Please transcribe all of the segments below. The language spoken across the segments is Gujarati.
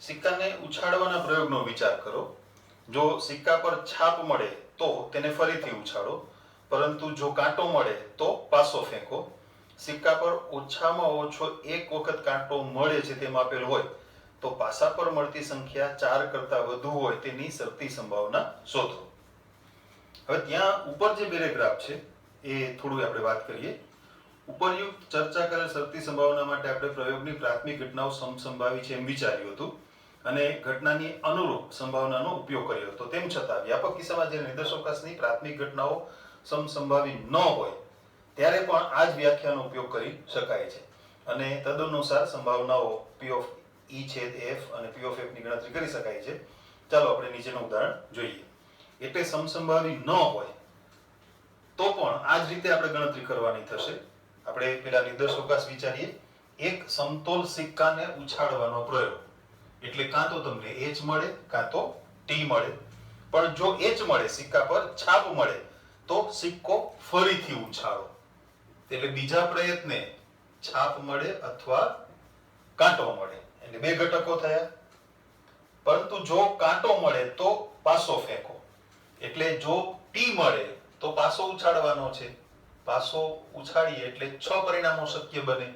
સિક્કાને ઉછાળવાના પ્રયોગનો વિચાર કરો. જો સિક્કા પર છાપ મળે તો તેને ફરીથી ઉછાળો, પરંતુ જો કાંટો મળે તો પાછો ફેંકો. સિક્કા પર ઓછામાં ઓછો એક વખત કાંટો મળે છે તેમ આપેલ હોય તો પાસા પર મળતી સંખ્યા 4 કરતા વધુ હોય તેની શરતી સંભાવના શોધો. હવે ત્યાં ઉપર જે પેરેગ્રાફ છે એ થોડું આપણે વાત કરીએ. ઉપરયુક્ત ચર્ચા કરેલ શરતી સંભાવના માટે આપણે પ્રયોગની પ્રાથમિક ઘટનાઓ સમસંભાવી છે એમ વિચાર્યું હતું અને ઘટનાની અનુરૂપ સંભાવનાનો ઉપયોગ કર્યો હતો. તેમ છતાં વ્યાપક કિસ્સામાં જે નિર્દેશાવકાશની પ્રાથમિક ઘટનાઓ સમસંભાવી ન હોય ત્યારે પણ આ જ વ્યાખ્યાનો ઉપયોગ કરી શકાય છે અને તદનુસાર સંભાવનાઓ P of E છેદ F અને P of F ની ગણતરી કરી શકાય છે. ચાલો આપણે નીચેનું ઉદાહરણ જોઈએ. એટલે સમસંભાવી ન હોય તો પણ આ જ રીતે આપણે ગણતરી કરવાની થશે. આપણે પેલા નિર્દેશાવકાશ વિચારીએ. એક સમતોલ સિક્કાને ઉછાળવાનો પ્રયોગ એટલે કાં તો તમને H મળે કાં તો T મળે, પણ જો H મળે, સિક્કા પર છાપ મળે, તો સિક્કો ફરીથી ઉછાળો. એટલે બીજા પ્રયત્ને છાપ મળે અથવા કાંટો મળે, એટલે બે ઘટકો થયા. પરંતુ જો કાંટો મળે તો પાસો ફેંકો, એટલે જો T મળે તો પાસો ઉછાળવાનો છે. પાસો ઉછાળીએ એટલે 6 પરિણામો શક્ય બને.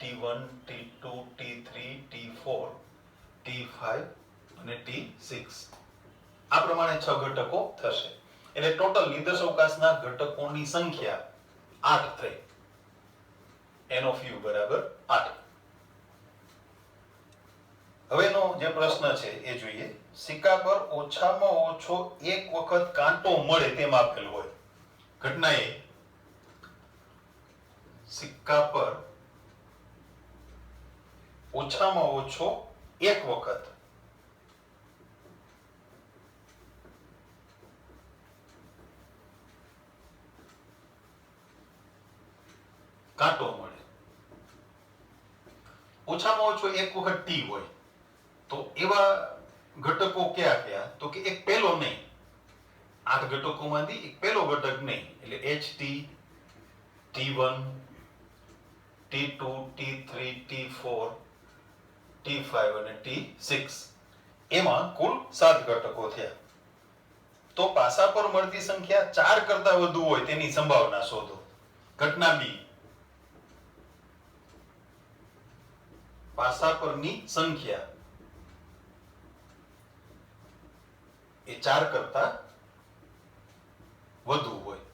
T1, T2, T3, T4, T5 અને T6. આ પ્રમાણે 6 ઘટકો થશે. એટલે ટોટલ નિર્દેશાવકાશના ઘટકોની સંખ્યા 8 થઈ. N of U બરાબર 8. હવેનો જે પ્રશ્ન છે એ જોઈએ. સિક્કા પર ઓછામાં ઓછો એક વખત કાંટો મળે તેમ આપેલ હોય. ઘટના એ સિક્કા પર ઓછામાં ઓછો એક વખત કાંટો મળે. ઓછામાં ઓછો એક વખત T હોય તો એવા ઘટકો કયા કયા? તો કે એક પહેલો નહીં, 8 ઘટકોમાંથી એક પહેલો ઘટક નહીં, એટલે HT, T1, T2, T3, T4, T5 અને T6. એમાં કુલ 7 ઘટકો થયા. તો પાસા પર મળતી સંખ્યા 4 કરતા વધુ હોય તેની સંભાવના શોધો. ઘટના B, પાસા પરની સંખ્યા એ 4 કરતા વધુ હોય.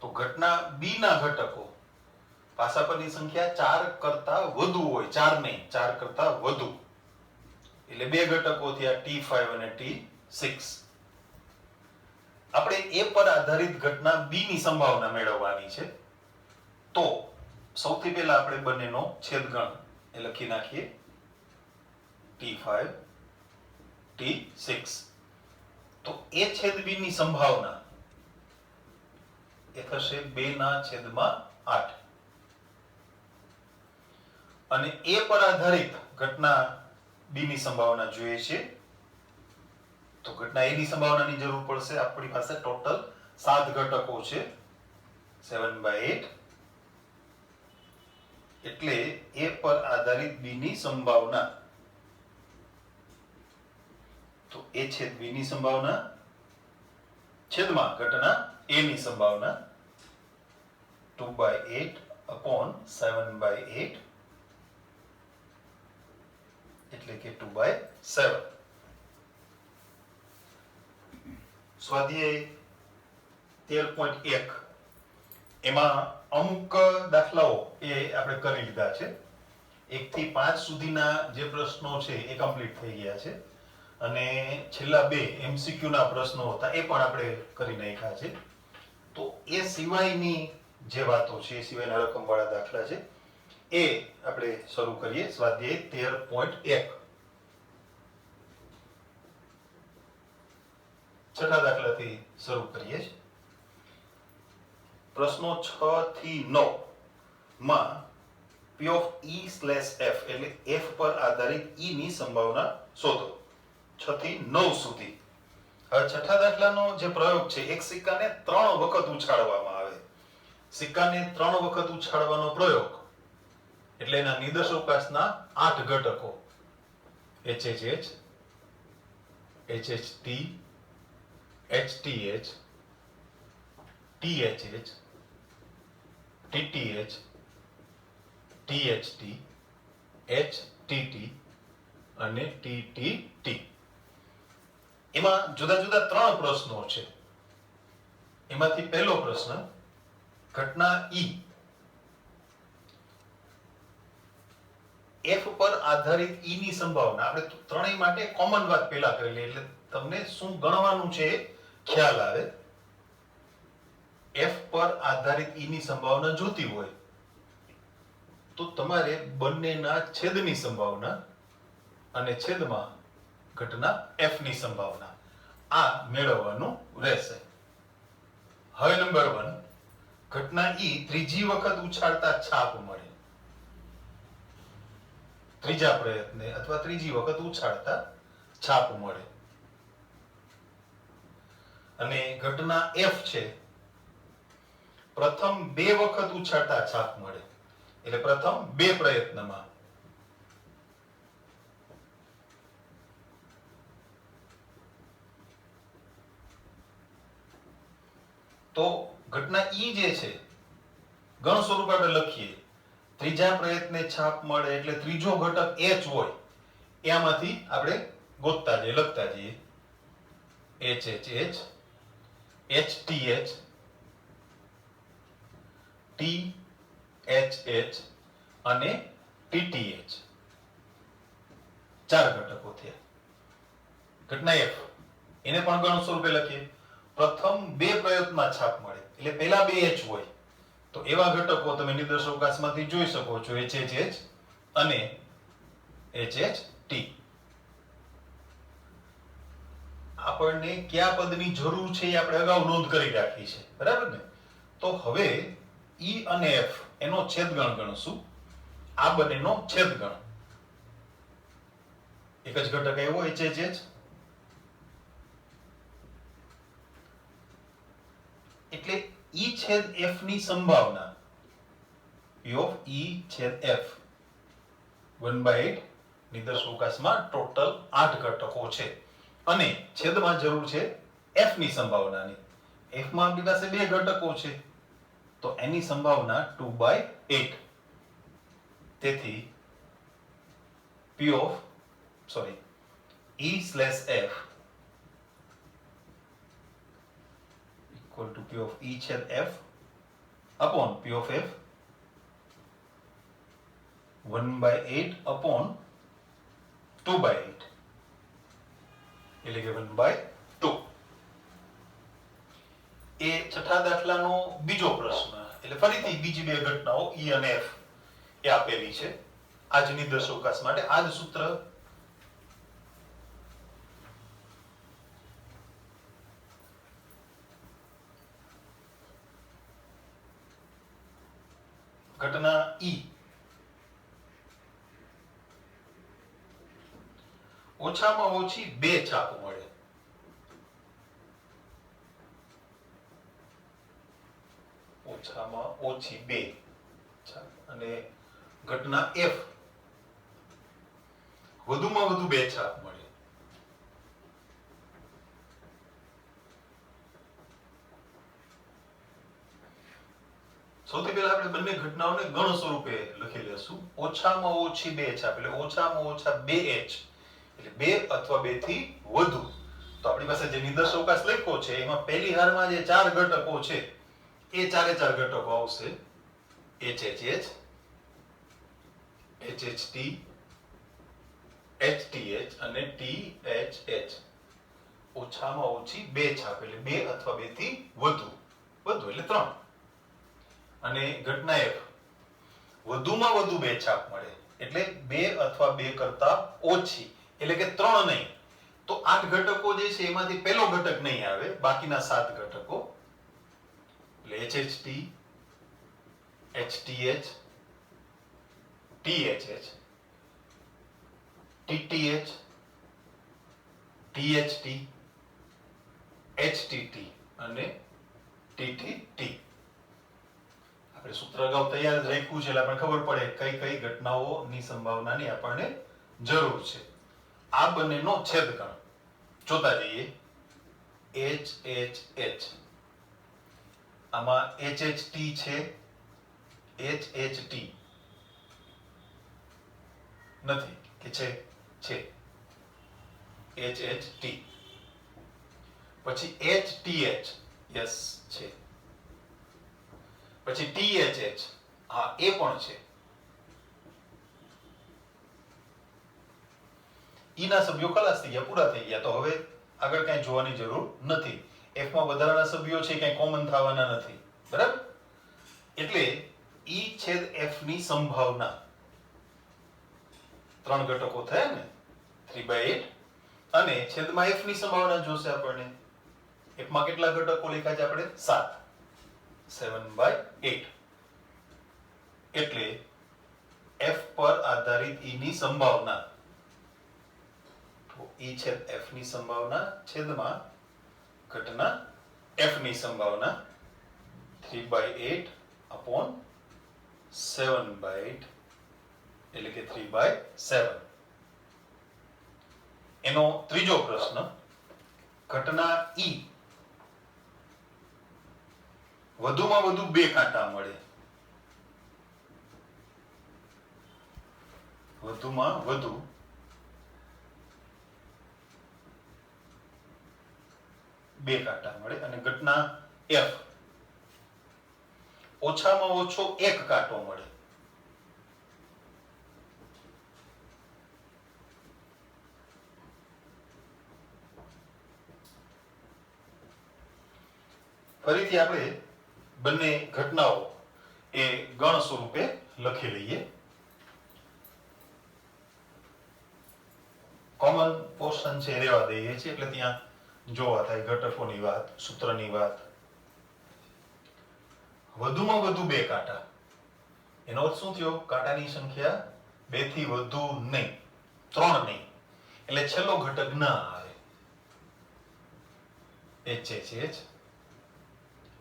તો ઘટના B ના ઘટકો પાસા પરની સંખ્યા 4 કરતા વધુ હોય, 4 નહીં, 4 કરતા વધુ, એટલે બે ઘટકો થયા T5 અને T6. આપણે A પર આધારિત ઘટના B ની સંભાવના મેળવવાની છે. તો સૌથી પહેલા આપણે બંનેનો છેદગણ એ લખી નાખીએ. T5, T6. તો A છેદ B ની સંભાવના એ થશે 2/8. અને A પર આધારિત ઘટના B ની સંભાવના જોઈએ છે. તો ઘટના A ની સંભાવનાની જરૂર પડશે. આપણી પાસે ટોટલ 7 ઘટકો છે, 7/8. એટલે A પર આધારિત B ની સંભાવના, તો A છેદ B ની સંભાવના છેદમાં ઘટના A ની સંભાવના 2/8/7/8 એટલે કે 2/7. સ્વાધ્યાય 13.1 એમાં અમુક દાખલાઓ એ આપણે કરી લીધા છે. 1 થી 5 સુધીના જે પ્રશ્નો છે એ કમ્પ્લીટ થઈ ગયા છે અને છેલ્લા 2 MCQ ના પ્રશ્નો હતા એ પણ આપણે કરી નાખ્યા છે. તો એ સિવાયની જે વાતો છે, એ સિવાયના રકમવાળા દાખલા છે એ આપણે શરૂ કરીએ. સ્વાધ્યાય 13.1 છઠ્ઠા દાખલાથી શરૂ કરીએ છીએ. પ્રશ્નો 6 થી 9 માં P of E/F એટલે F પર આધારિત E ની સંભાવના શોધો. 6 થી 9 સુધી. હવે છઠ્ઠા દાખલાનો જે પ્રયોગ છે, એક સિક્કાને 3 વખત ઉછાળવામાં આવે. સિક્કાને 3 વખત ઉછાળવાનો પ્રયોગ એટલે એના નિર્દેશાવકાશના 8 ઘટકો. HHH, HHT, HTH, THH, TTH, THT, HTT અને TTT. એમાં જુદા જુદા 3 પ્રશ્નો છે. એમાંથી પહેલો પ્રશ્ન, ઘટના E F પર આધારિત E ની સંભાવના. આપણે ત્રણેય માટે કોમન વાત પહેલા કરેલી એટલે તમને શું ગણવાનું છે ખ્યાલ આવે. F પર આધારિત E ની સંભાવના જોતી હોય તો તમારે બંનેના છેદની સંભાવના અને છેદમાં ઘટના F ની સંભાવના આ મેળવવાનું રહેશે. હવે નંબર 1, ઘટના E ત્રીજી વખત ઉછાળતા છાપ મળે. ત્રીજા પ્રયત્ને અથવા ત્રીજી વખત ઉછાળતા છાપ મળે અને ઘટના F છે પ્રથમ 2 વખત ઉછાળતા છાપ મળે. એટલે પ્રથમ 2 પ્રયત્નમાં. તો ઘટના E જે છે ગણ સ્વરૂપ આપણે લખીએ. ત્રીજા પ્રયત્ને છાપ મળે એટલે ત્રીજો ઘટક H હોય એમાંથી આપણે ગોતતા જઈએ, લખતા જઈએ. HHH, HTH, THH અને TTH. 4 ઘટકો થયા. ઘટના F એને પણ ગણ સ્વરૂપે લખીએ. પ્રથમ 2 પ્રયત્નમાં છાપ મળે એટલે પહેલા 2 H હોય તો એવા ઘટકો તમે નિદર્શોકાશમાંથી જોઈ શકો છો, HHH અને HHT. આપણને કયા પદની જરૂર છે એ આપણે અગાઉ નોંધ કરી રાખી છે, બરાબર ને? તો હવે E અને F એનો છેદગણ ગણશું. આ બંનેનો છેદગણ. એક જ ઘટક આવ્યો HHH એટલે E છેદ F ની સંભાવના P of E છેદ F 1/8. નિદર્શોકાશમાં ટોટલ 8 ઘટકો છે અને છેદમાં જરૂર છે F ની સંભાવનાની. F માં આપણી પાસે 2 ઘટકો છે તો એની સંભાવના 2/8. તેથી E/F equal to P of E છેદ F upon P of F 1/8 upon 2/8 એટલે કે 1/2. એ છઠ્ઠા દાખલાનો બીજો પ્રશ્ન. એટલે ફરીથી બીજી 2 ઘટનાઓ E અને F એ આપેલી છે. આજ નિદર્શોકાશ માટે આ જ સૂત્ર. ઘટના E ઓછામાં ઓછી 2 છાપ મળે. ઓછામાં ઓછી 2 છાપ અને ઘટના F વધુમાં વધુ 2 છાપ મળે. સૌથી પહેલા આપણે બંને ઘટનાઓને ગણ સ્વરૂપે લખી લેશું. ઓછામાં ઓછી 2 છાપ એટલે ઓછામાં ઓછા 2H એટલે 2 અથવા 2 થી વધુ. તો આપણી પાસે જે નિદર્શોકાશ લખ્યો છે એમાં પહેલી હારમાં જે 4 ઘટકો છે એ 4 ઘટકો આવશે. HHH, HHT, HTH અને THH. ઓછામાં ઓછી 2 છાપ એટલે 2 અથવા 2 થી વધુ. વધુ એટલે 3. અને ઘટના F વધુમાં વધુ 2 છાપ મળે એટલે 2 અથવા 2 કરતા ઓછી એટલે કે 3 નહીં. તો 8 ઘટકો જે છે એમાંથી પહેલો ઘટક નહીં આવે, બાકીના 7 ઘટકો એટલે HHT, HTH, THH, TTH, THT, HTT અને TTT. આપણે સૂત્ર અગાઉ તૈયાર જ રાખ્યું છે એટલે આપણને ખબર પડે કઈ કઈ ઘટનાઓની સંભાવનાની આપણને જરૂર છે. આ બંનેનો છેદગણ જોતા જઈએ. HHH આમાં HHT છે, HHT નથી કે છે HHT. પછી HTH યસ છે. પછી THH હા એ પણ છે. ઈના સભ્યો ખલાસ થઈ ગયા, પૂરા થઈ ગયા. તો હવે આગળ કઈ જોવાની જરૂર નથી. F માં વધારાના સભ્યો છે, કઈ કોમન થવાના નથી. બરાબર? એટલે E છેદ F ની સંભાવના 3 ઘટકો થયા ને 3/8 અને છેદમાં F ની સંભાવના જોશે આપણને. F માં કેટલા ઘટકો લખ્યા છે આપણે? 7 7/8. એટલે F પર આધારિત E ની સંભાવના E છેદ F ની સંભાવના છેદમાં ઘટના F ની સંભાવના 3/8 upon 7/8 એટલે કે 3/7. એનો ત્રીજો પ્રશ્ન, ઘટના E વધુમાં વધુ 2 કાંટા મળે. વધુમાં વધુ 2 કાંટા મળે અને ઘટના F ઓછામાં ઓછો 1 કાંટો મળે. ફરીથી આપણે બંને ઘટનાઓ એ ગણ સ્વરૂપે લખી લઈએ. કોમન પોર્શન છે રહેવા દઈએ છીએ એટલે ત્યાં જોવા થાય ઘટકોની વાત, સૂત્રની વાત. વધુમાં વધુ 2 કાંટા એનો અર્થ શું થયો? કાંટાની સંખ્યા 2 થી વધુ નહીં, 3 નહીં. એટલે છેલ્લો ઘટક ના આવે. HHH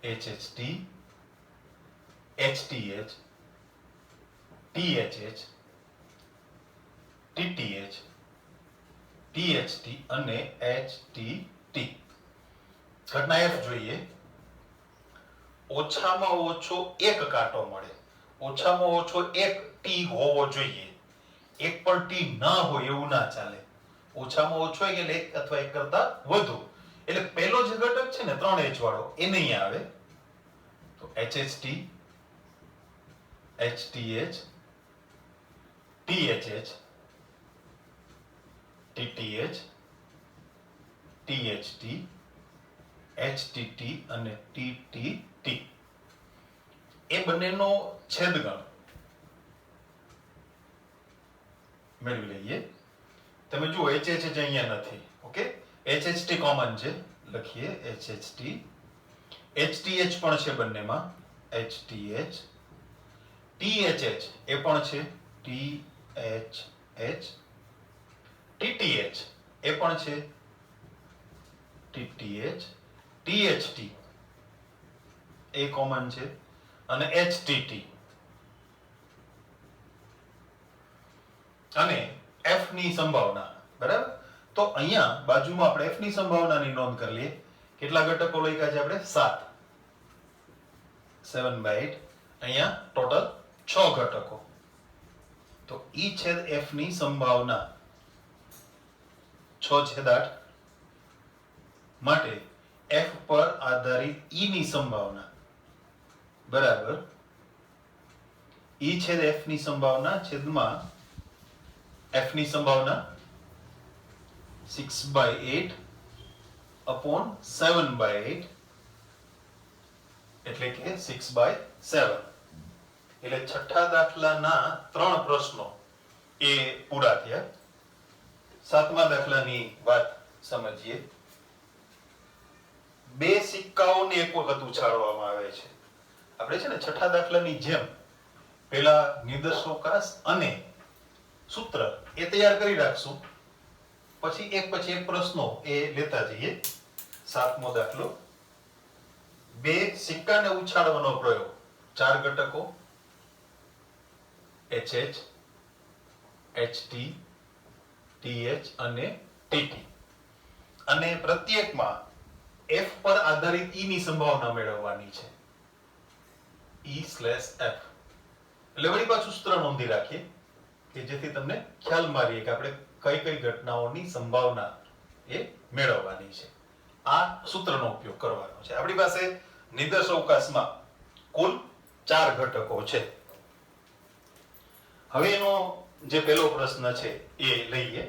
HHT HTH THH TTH THT અને HTT. ઘટના F જોઈએ. ઓછામાં ઓછો 1 કાંટો મળે. ઓછામાં ઓછો 1 T હોવો જોઈએ. એક પણ T ના હોય એવું ના ચાલે. ઓછામાં ઓછો એટલે 1 અથવા 1 કરતા વધુ. એટલે પહેલો જે ઘટક છે ને 3H વાળો એ નહીં આવે. તો HHT HTH THH TTH THT HTT અને TTT એ બંનેનો છેદગણ મેળવી લઈએ. તમે જુઓ HHH અહીંયા નથી. ઓકે, HHT કોમન છે, લખીએ HHT. HTH પણ છે બંનેમાં, HTH. THH એ પણ છે, THH. TTH એ પણ છે, TTH. THT એ કોમન છે અને HTT. અને F ની સંભાવના. બરાબર? તો અહીંયા બાજુમાં આપણે F ની સંભાવનાની નોંધ કરી લઈએ. કેટલા ઘટકો લખ્યા છે આપણે? 7 7/8. અહીંયા ટોટલ 6 ઘટકો. તો E છેદ F ની સંભાવના 6/8 માટે F પર આધારિત E ની સંભાવના બરાબર E છેદ F ની સંભાવના છેદમાં F ની સંભાવના 6/8 upon 7/8 એટલે કે 6/7. એટલે છઠ્ઠા દાખલાના 3 પ્રશ્નો એ પૂરા થયા. 7મા દાખલાની વાત સમજીએ. 2 સિક્કાઓને એક વખત ઉછાળવામાં આવે છે. આપણે છે ને છઠ્ઠા દાખલાની જેમ પહેલા નિર્દેશોકાસ અને સૂત્ર એ તૈયાર કરી રાખશું, પછી એક પ્રશ્નો એ લેતા જઈએ. 7મો દાખલો. 2 સિક્કાને ઉછાળવાનો પ્રયોગ. 4 ઘટકો HH HT TH અને TT. અને પ્રત્યેકમાં F પર આધારિત E ની સંભાવના મેળવવાની છે. E/F. એટલે વળી પાછું સૂત્ર નોંધી રાખીએ કે જેથી તમને ખ્યાલમાં રહીએ કે આપણે કઈ કઈ ઘટનાઓની સંભાવના એ મેળવવાની છે. આ સૂત્રનો ઉપયોગ કરવાનો છે. આપણી પાસે નિદર્શ અવકાશમાં કુલ 4 ઘટકો છે. હવે એનો જે પહેલો પ્રશ્ન છે એ લઈએ.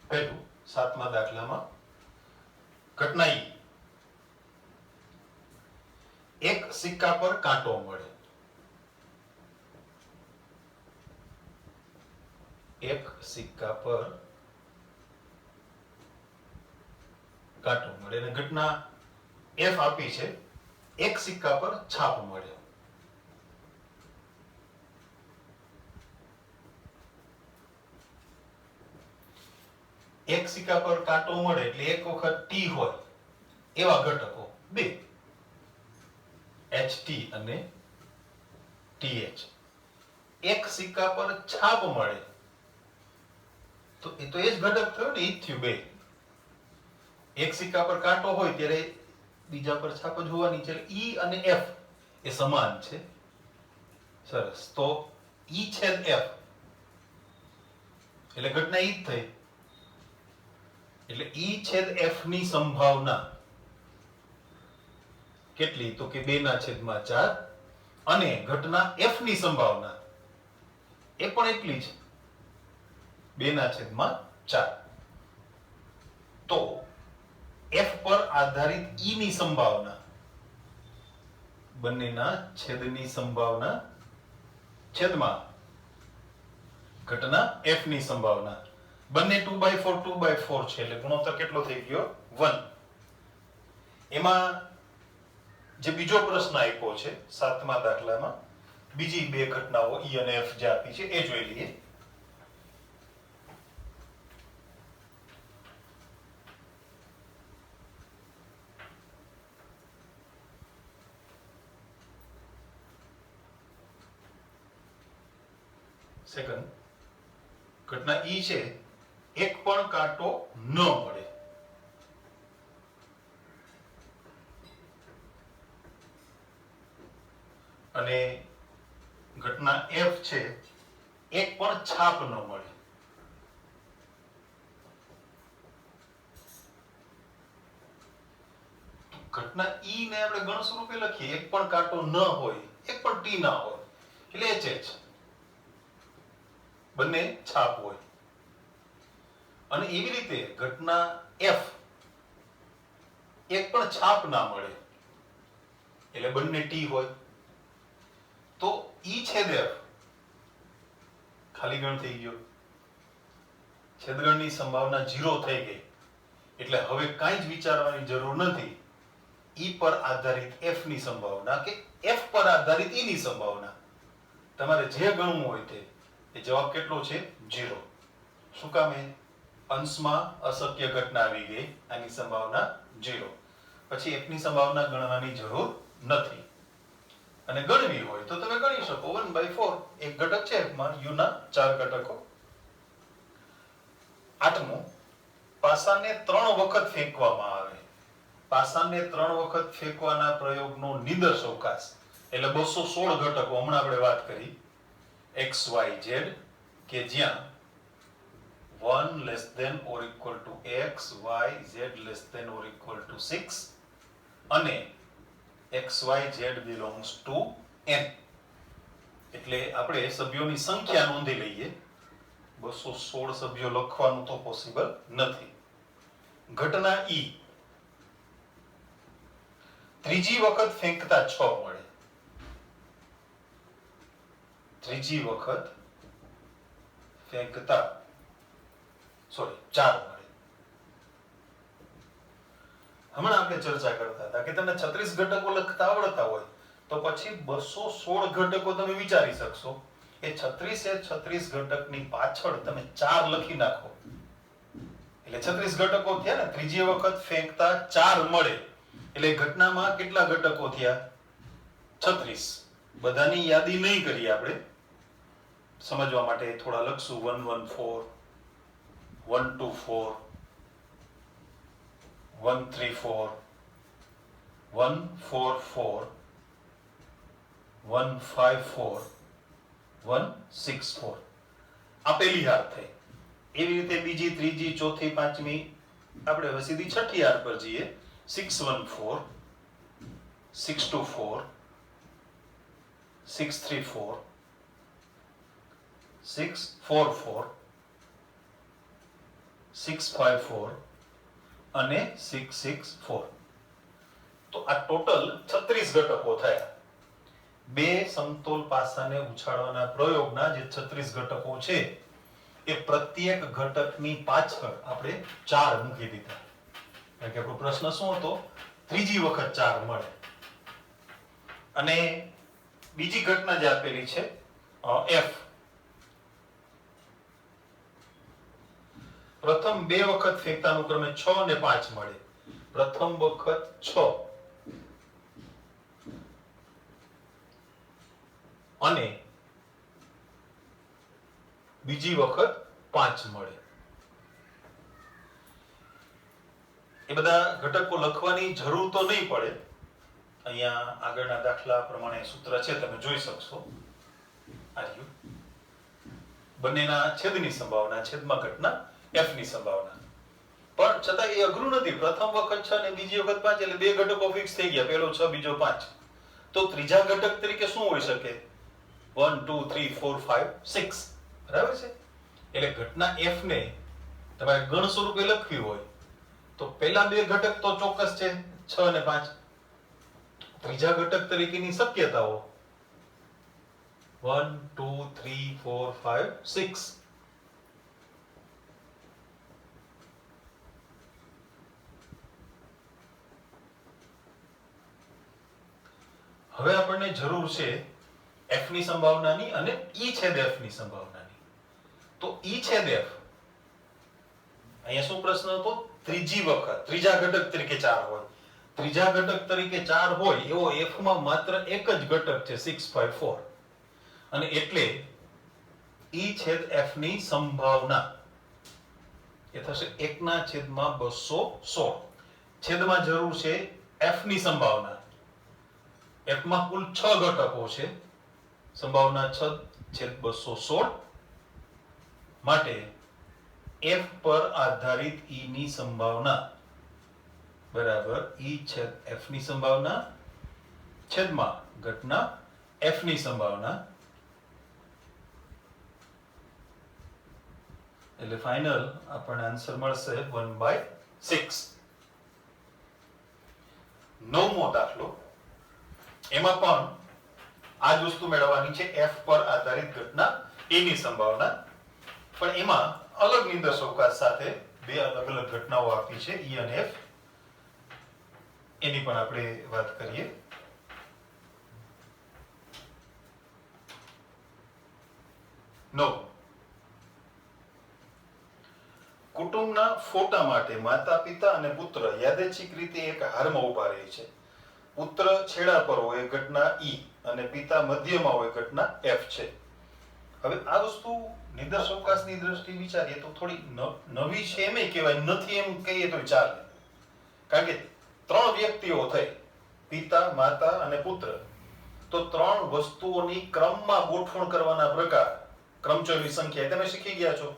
પહેલું 7મા દાખલામાં ઘટના ઈ. એક સિક્કા પર કાંટો મળે. એક સિક્કા પર કાંટો મળે અને ઘટના F આપી છે. એક સિક્કા પર છાપ મળે. એક સિક્કા પર કાંટો મળે એટલે એક વખત T હોય એવા ઘટકો બે, HT અને TH. એક સિક્કા પર છાપ મળે તો એ જ ઘટક થયો ને, ઈ થયું બે. એક સિક્કા પર કાંટો હોય ત્યારે બીજા પર છાપ જ હોવાની છે. E અને F એ સમાન છે. સરસ. તો E/F એટલે ઘટના ઈ જ થઈ. એટલે E/F ની સંભાવના કેટલી? તો કે 2/4. અને ઘટના F ની સંભાવના એ પણ એટલી જ, 2/4. તો F પર આધારિત E ની સંભાવના, બંનેના છેદની સંભાવના છેદમાં ઘટના F ની સંભાવના. બંને 2/4 છે એટલે ગુણોત્તર કેટલો થઈ ગયો? 1. એમાં જે બીજો પ્રશ્ન આપ્યો છે 7મા દાખલામાં, બીજી બે ઘટનાઓ E અને F જે આપી છે એ જોઈ લઈએ. સેકન્ડ ઘટના E છે, એક પણ કાંટો ન મળે. અને ઘટના F છે, એક પણ છાપ ન મળે. ઘટના E ને આપણે ગણ સ્વરૂપે લખીએ, એક પણ કાંટો ન હોય, એક પણ T ના હોય એટલે HH. બંને છાપ હોય. અને એવી રીતે ઘટના F, એક પણ છાપ ના મળે એટલે બંને T હોય. તો E/F ખાલી ગણ થઈ ગયો. છેદગણની સંભાવના 0 થઈ ગઈ. એટલે હવે કાંઈ જ વિચારવાની જરૂર નથી. E પર આધારિત F ની સંભાવના કે F પર આધારિત E ની સંભાવના તમારે જે ગણવું હોય તે. એ જવાબ કેટલો છે? 0. શું કામ? અંશમાં અશક્ય ઘટના આવી ગઈ, આની સંભાવના 0. પછી F ની સંભાવના ગણવાની જરૂર નથી. અને ગણવી હોય તો તમે ગણી શકો 1/4. એક ઘટક છે Fમાં, U ના 4 ઘટકો. 8મું, પાસાને 3 વખત ફેંકવામાં આવે. પાસાને 3 વખત ફેંકવાના પ્રયોગનો નિદર્શ અવકાશ એટલે 216 ઘટકો. હમણાં આપણે વાત કરી x y z કે જ્યાં 1 less than or equal to x, y, z less than or equal to 6 અને x, y, z belongs to n. એટલે આપણે સભ્યોની સંખ્યા નોંધી લઈએ. 216 સભ્યો લખવાનું તો પોસિબલ નથી. ઘટના E, ત્રીજી વખત ફેંકતા 6 મળે. ત્રીજી વખત ફેંકતા 4 મળે. હમણાં આપણે ચર્ચા કરતા હતા કે તમને 36 ઘટકો લખતા આવડતા હોય તો પછી 216 ઘટકો તમે વિચારી શકશો એ 36 એ 36 ઘટકની પાછળ તમે 4 લખી નાખો એટલે 36 ઘટકો થયા ને. ત્રીજી વખત ફેંકતા 4 મળે એટલે ઘટનામાં કેટલા ઘટકો થયા? 36. બધાની યાદી નહીં કરીએ આપણે, સમજવા માટે થોડા લખશું. 114 124 134 144 154 164 આ પહેલી હાર થઈ. એવી રીતે બીજી, ત્રીજી, ચોથી, પાંચમી, આપણે હવે સીધી છઠ્ઠી હાર પર જઈએ. 614 624 634 644 654 અને 664. તો આ ટોટલ 36 ઘટકો થયા. બે સમતોલ પાસાને ઉછાળવાના પ્રયોગના જે 36 ઘટકો છે એ પ્રત્યેક ઘટકની પાછળ આપણે 4 મૂકી દીધા. એટલે કે આપણો પ્રશ્ન શું હતો? ત્રીજી વખત 4 મળે. અને બીજી ઘટના જે આપેલી છે F, પ્રથમ 2 વખત ફેંકતા અનુક્રમે 6 અને 5 મળે. પ્રથમ વખત 6 અને બીજી વખત 5 મળે. એ બધા ઘટકો લખવાની જરૂર તો નહીં પડે. અહીંયા આગળના દાખલા પ્રમાણે સૂત્ર છે, તમે જોઈ શકશો. બંનેના છેદની સંભાવના, છેદમાં ઘટના f ની સંભાવના. પણ છતાં એ અઘરું નથી. પ્રથમ વખત 6 અને બીજી વખત 5 એટલે બે ઘટકો ફિક્સ થઈ ગયા. પહેલો 6, બીજો 5. તો ત્રીજા ઘટક તરીકે શું હોઈ શકે? 1 2 3 4 5 6. બરાબર છે? એટલે ઘટના f ને તમારે ગણ સ્વરૂપે લખવી હોય તો પહેલા બે ઘટક તો ચોક્કસ છે, 6 અને 5. ત્રીજા ઘટક તરીકેની શક્યતાઓ 1 2 3 4 5 6. હવે આપણને જરૂર છે f ની સંભાવનાની અને e છેદ f ની સંભાવનાની. તો e છેદ f, અહીંયા શું પ્રશ્ન હતો? ત્રીજી વખત, ત્રીજા ઘટક તરીકે 4 હોય. ત્રીજા ઘટક તરીકે 4 હોય એવો f માં માત્ર એક જ ઘટક છે 654. અને એટલે e છેદ f ની સંભાવના એ થશે 1/216. છેદમાં જરૂર છે f ની સંભાવના. f માં કુલ 6 ઘટકો છે. સંભાવના 6/216 માટે f પર આધારિત e ની સંભાવના બરાબર e છેદ f ની સંભાવના છેદમાં ઘટના f ની સંભાવના. એટલે ફાઇનલ આપણને આન્સર મળશે 1/6. નવમો દાખલો. એમાં પણ આ જ વસ્તુ મેળવવાની છે, f પર આધારિત ઘટના a ની સંભાવના. પણ એમાં અલગ નિર્દેશોકાત સાથે બે અલગ અલગ ઘટનાઓ આપી છે, e અને f. એની પણ આપણે વાત કરીએ. કુટુંબના ફોટા માટે માતા, પિતા અને પુત્ર યાદચ્છિક રીતે એક હારમાં ઉભા રહે છે. પુત્ર છેડા પર હોય ઘટના e અને પિતા મધ્યમાં હોય ઘટના f છે. હવે આ વસ્તુ નિર્દેશોકાશની દ્રષ્ટિએ વિચારીએ તો થોડી નવી છે એમ કહેવાય, નથી એમ કહીએ તો ચાલે. કારણ કે 3 વ્યક્તિઓ થઈ, પિતા, માતા અને પુત્ર. તો 3 વસ્તુઓની ક્રમમાં ગોઠવણ કરવાના પ્રકાર, ક્રમચયની સંખ્યા તમે શીખી ગયા છો.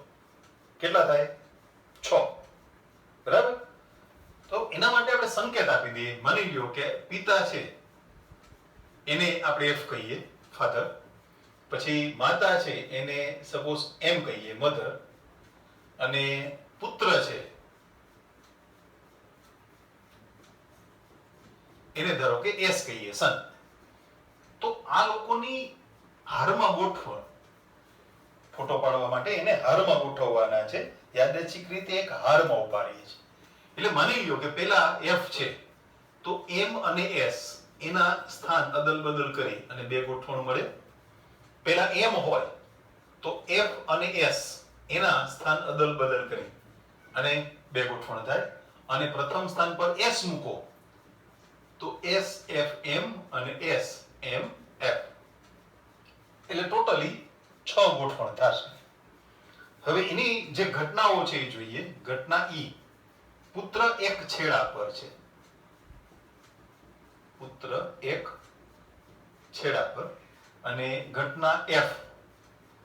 કેટલા થાય? 6. બરાબર? તો એના માટે આપણે સંકેત આપી દઈએ. માની લ્યો કે પિતા છે એને આપણે f કહીએ, ફાધર. પછી માતા છે એને સપોઝ m કહીએ, મધર. અને પુત્ર છે એને ધારો કે s કહીએ, સન. તો આ લોકોની હારમાં ગોઠવણ ફોટો પાડવા માટે એને હારમાં ગોઠવવાના છે. યાદચ્છિક રીતે એક હારમાં ઉભા રહીએ છે. એટલે માની લ્યો કે પેલા f છે તો m અને s એના સ્થાન અદલ બદલ કરી અને બે ગોઠવણ મળે. પેલા m હોય તો F અને S એના સ્થાન અદલ બદલ કરી અને બે ગોઠવણ થાય અને પ્રથમ સ્થાન પર S મૂકો તો SFM અને SMF એટલે ટોટલી 6 ગોઠવણ થશે. હવે એની જે ઘટનાઓ છે એ જોઈએ. ઘટના E પુત્ર એક છેડા પર છે. પુત્ર એક છેડા પર અને ઘટના F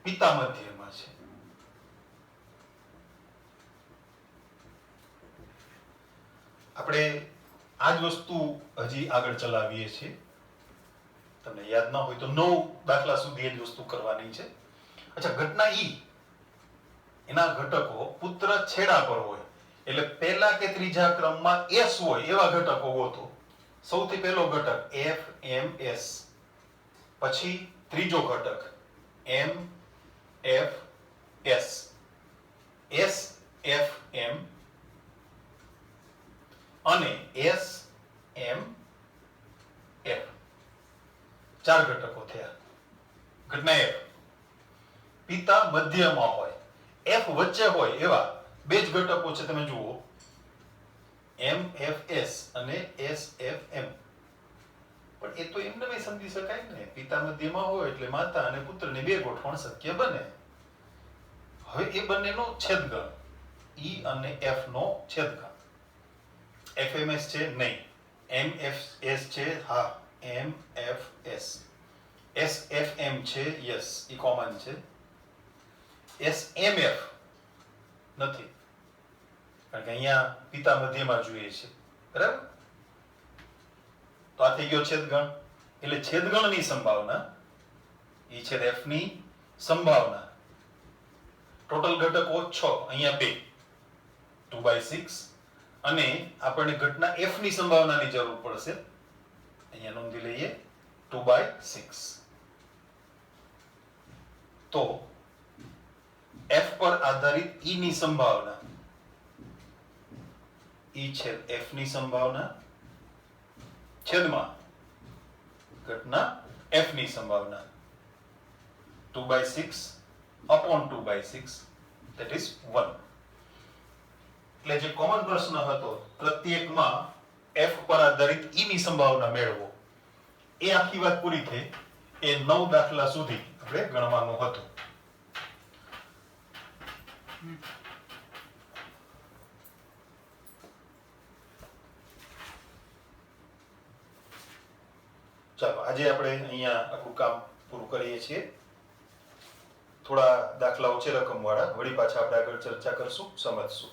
પિતા મધ્યમાં છે. આપણે આ જ વસ્તુ હજી આગળ ચલાવીએ છીએ. તમને યાદ ન હોય તો 9 દાખલા સુધી એ જ વસ્તુ કરવાની છે. અચ્છા, ઘટના E એના ઘટકો પુત્ર છેડા પર હોય એટલે પહેલા કે ત્રીજા ક્રમમાં S હોય એવા ઘટકો ગોતો. સૌથી પહેલો ઘટક F M S, પછી ત્રીજો ઘટક M F S, S F M અને S M F. 4 ઘટકો થયા. ઘટના F પિતા મધ્યમાં હોય, F વચ્ચે હોય એવા બે જ ઘટકો છે. તમે જુઓ MFS અને SFM. પણ એ તો એમને બી સમજી શકાય ને, પિતા મધ્યમાં હોય એટલે માતા અને પુત્રની બે ગોઠવણ શક્ય બને. હવે એ બંનેનો છેદગણ E અને F નો છેદગણ. FMS છે નહીં, MFS છે હા, MFS. SFM છે યસ, એ કોમન છે. SMF નથી કારણ કે અહીંયા પિતા મધ્યમાં જોઈએ છે, બરાબર? તો આ થઈ ગયો છેદગણ. એટલે છેદગણની સંભાવના એ છે F ની સંભાવના. ટોટલ ઘટકો 6, અહીંયા 2, 2/6 અને આપણને ઘટના F ની સંભાવનાની જરૂર પડશે. અહીંયા નોંધી લઈએ 2/6. તો F પર આધારિત E ની સંભાવના E છે F ની સંભાવના છેદમાં ઘટના F ની સંભાવના 2/6 upon 2/6 that is 1. એટલે જે કોમન પ્રશ્ન હતો પ્રત્યેકમાં F પર આધારિત E ની સંભાવના મેળવો, એ આખી વાત પૂરી થઈ. એ 9 દાખલા સુધી આપણે ગણવાનું હતું. ચાલો આજે આપણે અહીંયા આપણું કામ પૂરું કરીએ છીએ. થોડા દાખલાઓ છે રકમ વાળા, વળી પાછા આપણે આગળ ચર્ચા કરશું, સમજશું.